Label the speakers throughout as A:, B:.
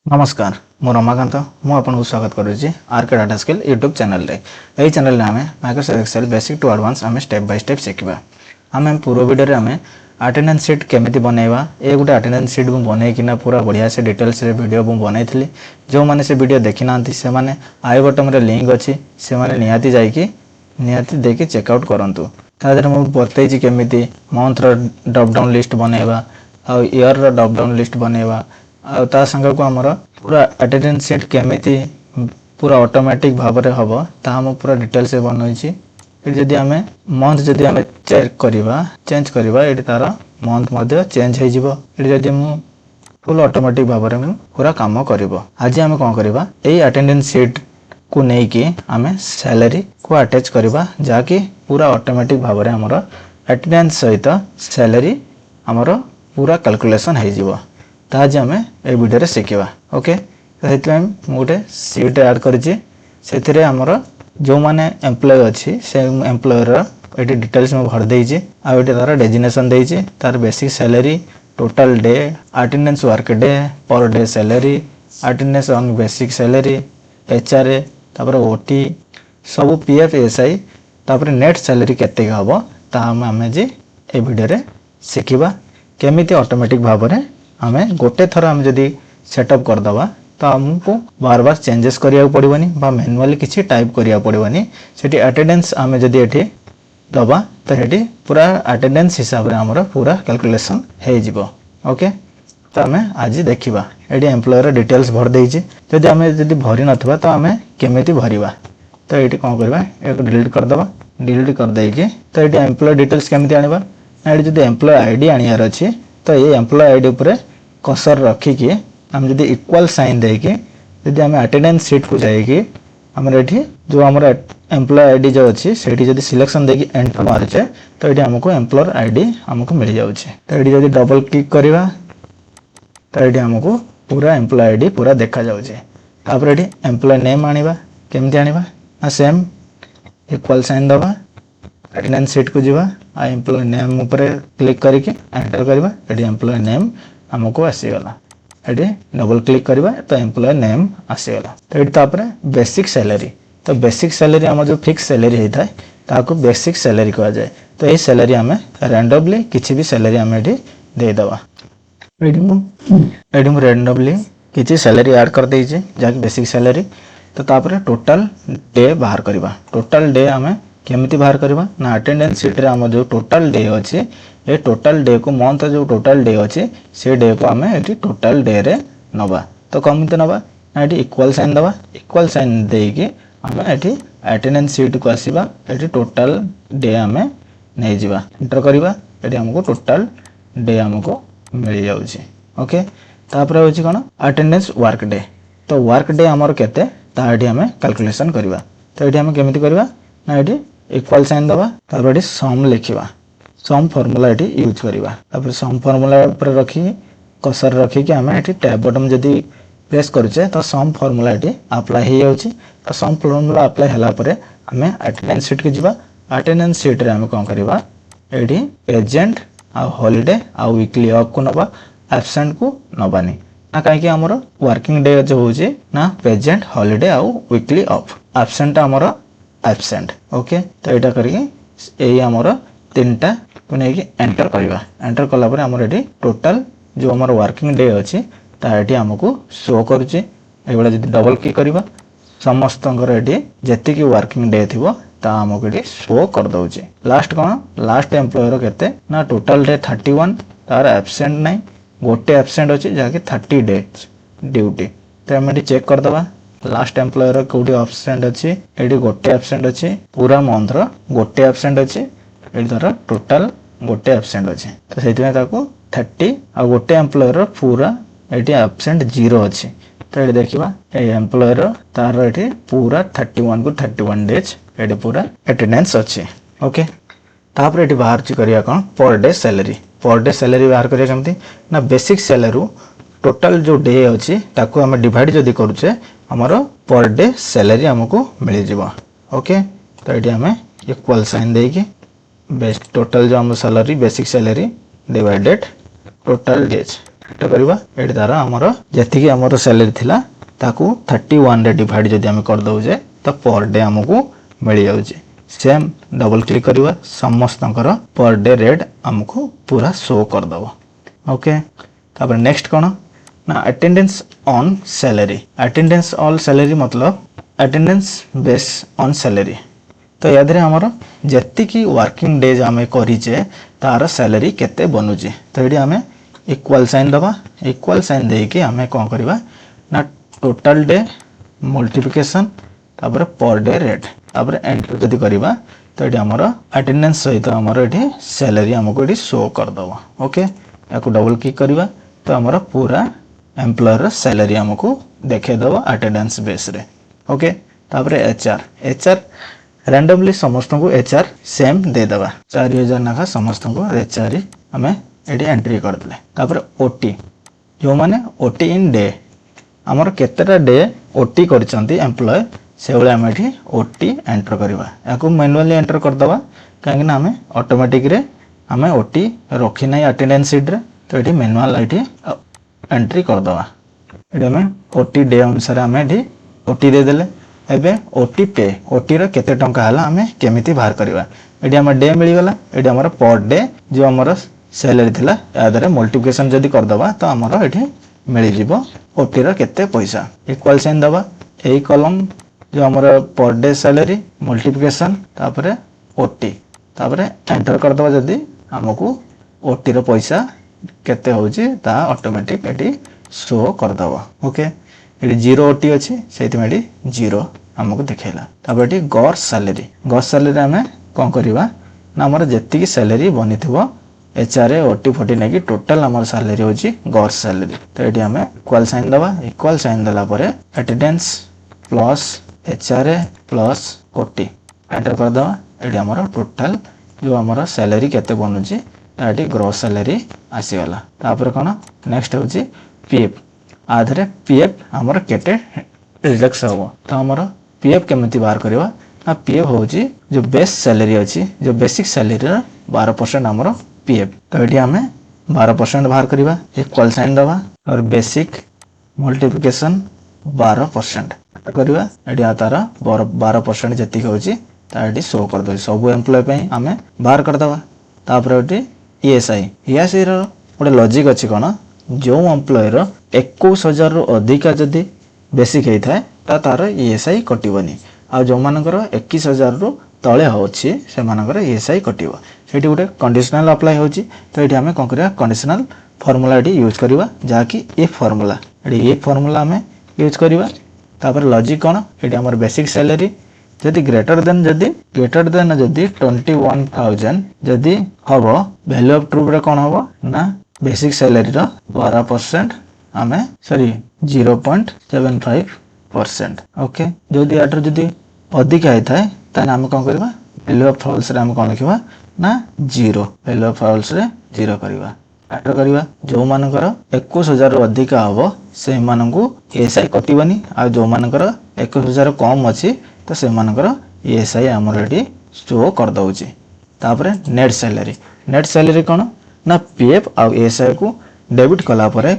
A: नमस्कार मु रमाकांत मु आपको स्वागत करुच्ची RK data skill YouTube channel रे। यही चैनल आम Microsoft Excel basic to advance आम स्टेप बाय स्टेप शिखा। आम पूर्व वीडियो आम अटेंडेंस शीट केमिति बनैबा ए गोटे अटेंडेंस शीट मु बनैकिना पूरा बढ़िया से डिटेल्स रे वीडियो मु बनैथिली। जो माने से वीडियो देखि नांती से माने आई बटन रे लिंक अछि से माने निहाती देखि चेकआउट करंतु। तादर मु बतैछि केमिति मंथ रो ड्रॉप डाउन लिस्ट बनैबा आ ईयर रो ड्रॉप डाउन लिस्ट बनैबा आ ता संग को हमर पूरा अटेंडेंस शीट केमिति पूरा ऑटोमेटिक भाव रे हबो ता हम पूरा डिटेल से बनैछि। जदि आमे मंथ जदि आमे चेंज करबा एटी तार मंथ मध्ये चेंज हे जिवो। जदि मु फुल ऑटोमेटिक भाव रे पूरा काम करबो। आज आमे कोन करबा एई अटेंडेंस शीट को नै कि आमे सैलरी को अटैच करबा जाकि पूरा ऑटोमेटिक भाव रे हमर अटेंडेंस सहित सैलरी हमर पूरा कैलकुलेशन हे जिवो। ताज आमे ए वीडियो रे सिखिबा। ओके तो हेतु मोटे सीट ऐड करछि सेथिरे हमर जो माने एम्प्लॉय अछि से एम्प्लॉयर एटी डिटेल्स में भर देछि आ एटी तार डेजिग्नेशन देछि तार basic salary total day attendance work day per day salary attendance on basic salary HRA तापर ओटी सब पीएफ एसआई तापर नेट सैलरी केते हबो ता हम जे ए वीडियो रे सिखिबा केमिति ऑटोमेटिक भाव रे हमें गोटे थर हम जदि सेटअप कर दबा तो हमको बार बार चेंजेस करिया पड़िबनी बा मैनुअली किछि टाइप करिया पड़िबनी। सेठी अटेंडेंस हमें जदि एठी दबा तो हेठी पूरा अटेंडेंस हिसाब रे हमर पूरा कैलकुलेशन हे जिवो। ओके तो हमें आज देखिबा एठी एम्प्लॉयर डिटेल्स भर देछि जदि हमें जदि भरि नथबा तो हमें केमिति भरिबा तो एठी कोन करबा एक डिलीट कर दबा। डिलीट कर देइ के तो एठी एम्प्लॉय डिटेल्स केमिति आनिबा एठी जदि एम्प्लॉय आईडी आनियार अछि तो ये एम्प्लॉय आईडी ऊपर कसर रखी के हम जदि इक्वल साइन दे के जदि हम अटेंडेंस शीट को जाए कि हमर एठी जो हमर एम्प्लॉय आईडी जो अछि सेठी जदि सिलेक्शन दे के एंटर मारछे तो एठी हमको एम्प्लॉयर आईडी हमको मिल जाउछे। तो एठी जदि डबल क्लिक करबा तो एठी हमको पूरा एम्प्लॉय आईडी पूरा देखा जाउछे। तापर एठी एम्प्लॉय नेम आनिबा केमति आनिबा आ सेम इक्वल साइन दबा अटेंडेंस शीट को जीवा आ एम्प्लॉय नेम ऊपर क्लिक करके एंटर करबा एठी एम्प्लॉय नेम हमको आसी गला। एठी डबल क्लिक करबा तो एम्प्लॉय नेम आसी गला। तो एठी तापर बेसिक सैलरी तो बेसिक सैलरी हम जो फिक्स सैलरी हेता है ताको बेसिक सैलरी कहा जाए। तो ए सैलरी हमें रैंडमली किछि भी सैलरी हमें एठी दे दबा। एठी रैंडमली किछि सैलरी ऐड कर देइ जे जाके बेसिक सैलरी तो तापर टोटल डे बाहर करबा। टोटल डे हमें केमिति बाहर करबा ना अटेंडेंस शीट रे हम जो टोटल डे अछि ए टोटल डे को मंथ जो टोटल डे अछि से डे को हमें एठी टोटल डे रे नबा। तो केमिति नबा ना एठी इक्वल साइन दबा इक्वल साइन दे के हमें एठी अटेंडेंस शीट को आसीबा एठी टोटल डे हमें नै जिबा एंटर करबा एठी हमको टोटल डे हमको मिल जाउछि। ओके तापर होछि कोन अटेंडेंस वर्क डे तो वर्क डे हमर केते ता एठी हमें कैलकुलेशन करबा। तो एठी हम केमिति करबा ना एठी इक्वल साइन दबा तापर एठी सम लिखिबा सम फार्मूला एठी यूज करबा तापर सम फार्मूला ऊपर रखी कसर रखी के हम एठी टैब बटन जदी प्रेस करछे तो सम फार्मूला एठी अप्लाई हे जाउछि। तो सम फार्मूला अप्लाई हला परे हमें अटेंडेंस शीट के जिबा अटेंडेंस शीट रे हम कोन करबा एठी प्रेजेंट आ हॉलिडे आ वीकली ऑफ को नबा एब्सेंट को नबानी ना काहे कि हमर वर्किंग डे जो होछि ना प्रेजेंट हॉलिडे आ वीकली ऑफ एब्सेंट हमर एब्सेंट। ओके तो एटा करिके एई हमर तीनटा को नै कि एंटर करबा एंटर कला परे हमर एठी टोटल जो हमर वर्किंग डे अछि ता एठी हमको शो करछि। एबेला जदि डबल क्लिक करबा समस्त अंगर एठी जति कि वर्किंग डे थिबो ता हमको एठी शो कर दउछि। लास्ट कोन लास्ट एम्प्लॉयर केते ना टोटल डे 31 तार एब्सेंट नै गोटे एब्सेंट अछि जाके 30 डेज ड्यूटी। तो हम एठी चेक कर दबा लास्ट एम्प्लॉयर कोडी एब्सेंट अछि एठी गोटे एब्सेंट अछि पूरा मंथ रो गोटे एब्सेंट अछि एठी तार टोटल गोटे एब्सेंट अछि। तो सेति में ताको 30 आ गोटे एम्प्लॉयर पूरा एठी एब्सेंट 0 अछि। तो एठी देखिबा ए एम्प्लॉयर तार एठी पूरा 31 को 31 डेज एठी पूरा अटेंडेंस अछि। ओके तापर एठी बाहर छि करिया कोन पर डे सैलरी बाहर करिया केमति ना बेसिक सैलरी टोटल जो डे अछि ताको हम डिवाइड जदी करूछे हमरो पर डे सैलरी हमको मिल जिवो। ओके तो एठी हमें इक्वल साइन दे के बेस्ट टोटल जो हम salary basic salary divided total days enter करवा एडी तार हमर जति कि हमर सैलरी थिला ताकू 31 रे डिवाइड जदी हम कर दउ जे तो पर डे हमकू मिल जाउ जे सेम डबल क्लिक करवा समस्तंकर पर डे रेट हमकू पूरा शो कर दबो ओके तापर नेक्स्ट कोन ना attendance on salary attendance on salary मतलब अटेंडेंस बेस ऑन सैलरी तो यादरे हमर जति कि वर्किंग डेज आमे करिचे तार सैलरी केते बनुचे तो एडी हमें इक्वल साइन दबा इक्वल साइन दे के हमें कोन करबा ना टोटल डे मल्टीप्लिकेशन तापर पर डे रेट तापर एंटर जदी करबा तो एडी हमर अटेंडेंस सहित हमर एडी सैलरी हमको एडी शो कर दबो ओके याको डबल क्लिक करबा तो हमर पूरा एम्प्लॉयर सैलरी हमको देखे दबो अटेंडेंस बेस रे ओके तापर एचआर रैंडमली समस्त को एचआर सेम दे दबा 4000 नाखा समस्त को एचआर हमें एडी एंट्री कर दले तापर ओटी जो माने ओटी इन डे हमर केतेटा डे ओटी करचंती एम्प्लॉय से वाला हम एठी ओटी एंटर करबा याको मैनुअली एंटर कर दबा काहे ना हमें ऑटोमेटिक रे हमें ओटी रखी नै अटेंडेंस शीट रे तो एठी मैनुअल एठी एंट्री कर दबा एठी हमें ओटी डे अनुसार हमें एठी ओटी दे देले एबे ओटी पे ओटी रो केते टंका हला हमें केमिति बाहर करबा एठी हमर डे मिली गला एठी हमर पर डे जो हमर सैलरी थिला यादरे मल्टीप्लिकेशन जदी कर दबा तो हमर एठी मिली जिवो ओटी रो केते पैसा इक्वल साइन दबा एई कॉलम जो हमर पर डे सैलरी मल्टीप्लिकेशन तापरे ओटी तापरे एंटर कर दबा जदी हमकू ओटी रो पैसा केते होची ता ऑटोमेटिक एठी शो कर दबा ओके एठी 0 ओटी अछि सेति मेडी 0 हमकू देखेला तापर एठी गॉस सैलरी हमें कोन करबा ना हमर जति की सैलरी बनिथिबो एचआर ओटी 40 नेकी टोटल हमर सैलरी होची गॉस सैलरी तो एठी हमें इक्वल साइन दबा इक्वल साइन दला परे attendance plus HR plus OT enter कर दबा एठी हमर टोटल जो हमर सैलरी केते बनुची एठी ग्रॉस सैलरी आसी वाला तापर कोन नेक्स्ट होची पीएफ आधरे पीएफ हमर केते रिडक्स हो तो हमर पीएफ केमिति बाहर करबा ना पीएफ होची जो बेस सैलरी अछि जो बेसिक सैलरी रा 12% हमर पीएफ तो एठी हमें 12% बाहर करबा इक्वल साइन दबा और बेसिक मल्टीप्लिकेशन 12% करबा एठी तारा 12% जति होची ता एठी शो कर दो सब एम्प्लॉय पे हमें बाहर कर दबा तापर एठी ईएसआई रो गोटे लॉजिक अछि कोन जो एम्प्लॉय रो 21000 रो अधिका जदी बेसिक हेइ थाए ता तार ईएसआई कटिबनी आ जो मानकर 21000 रो तळे होछि से मानकर ईएसआई कटिबो सेठी गोटे कंडीशनल अप्लाई होछि तो एठी हमें कोन करिया कंडीशनल फार्मूला एठी यूज करबा जाकी ए फार्मूला हमें यूज करबा तापर लॉजिक कोन एठी हमर बेसिक सैलरी जदी ग्रेटर देन जदी 21000 जदी हबो वैल्यू ऑफ ट्रू रे कोन हबो ना बेसिक सैलरी रो 12% हमें सॉरी 0.75% ओके जदी आटर जदी अधिक आइ थाए ताने हम कोन करबा वैल्यू ऑफ फॉल्स रे हम कोन लिखबा ना 0 वैल्यू ऑफ फॉल्स रे 0 करबा एंटर करबा जो मानकर 21000 रो अधिक हबो से मानकू ईएसआई कटिबनी आ जो मानकर 21000 कम अछि तो से मानकर ईएसआई हमर एडी शो कर दउची तापरे नेट सैलरी कोन ना पीएफ आ ईएसआई को डेबिट कला परे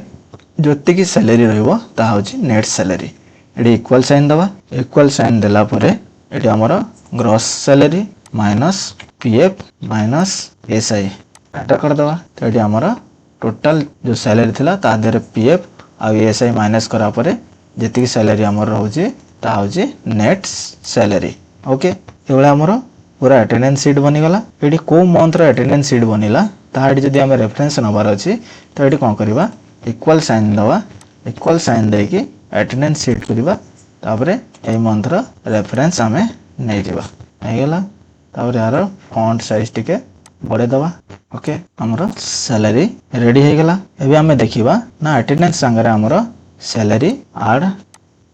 A: जोति की सैलरी रहबो ता होची नेट सैलरी एडी इक्वल साइन दबा इक्वल साइन देला परे एडी हमर gross salary minus PF minus ESI enter कर दबा तो एडी हमर टोटल जो सैलरी थिला ता देरे पीएफ आ ईएसआई माइनस करा परे जति की सैलरी हमर रहउची ता होची नेट सैलरी ओके एवला हमर पूरा अटेंडेंस शीट बनी गला एडी को मंथ रो अटेंडेंस शीट बनिला ता एडी जदी हम रेफरेंस नंबर अछि तो एडी कोन करबा इक्वल साइन दवा इक्वल साइन दे के अटेंडेंस शीट करबा तापरे ए मंथ रो रेफरेंस हमें नै जेबा हे गेला तापरे यार फॉन्ट साइज टिके बड़े दवा ओके हमरो सैलरी रेडी हे गेला एबे हमें देखिबा ना अटेंडेंस संगरे हमरो सैलरी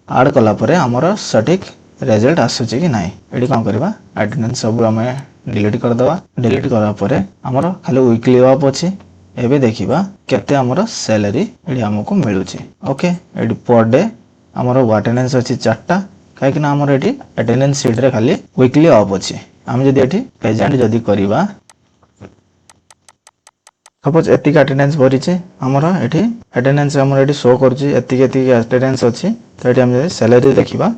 A: ऐड कला परे हमरो सटीक रिजल्ट आसुची कि नाही एडी काम करबा अटेंडेंस सब हमें डिलीट कर दवा डिलीट करा परे हमरो खाली वीकली ऑफ अछि एबे देखिबा केते हमरो सैलरी एडी हमको मिलुची ओके एडी पर डे हमरो अटेंडेंस अछि 4टा काहे कि ना हमरो एडी अटेंडेंस शीट रे खाली वीकली ऑफ अछि हम जदी एठी प्रेजेंट जदी करबा सपोज एतिक अटेंडेंस भरिचे हमर एठी अटेंडेंस हमर एठी शो करछि एतिक अटेंडेंस अछि तो एठी हम जे सैलरी देखिबा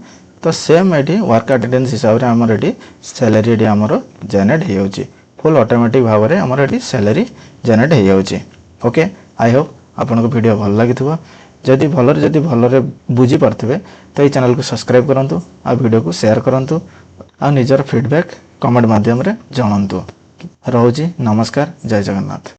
A: तो सेम एठी वर्क अटेंडेंस हिसाब रे हमर एठी सैलरी एठी हमर जनरेट हे होछि फुल ऑटोमेटिक भाव रे हमर एठी सैलरी जनरेट हे होछि। ओके आई होप आपन को वीडियो भल लागिथबो जदि भलरे बुझी पारथिबे तो ये चैनल को सब्सक्राइब करंतु आ वीडियो को शेयर करंतु आ निजर फीडबैक कमेंट माध्यम रे जणांतु। रहउछि नमस्कार जय जगन्नाथ।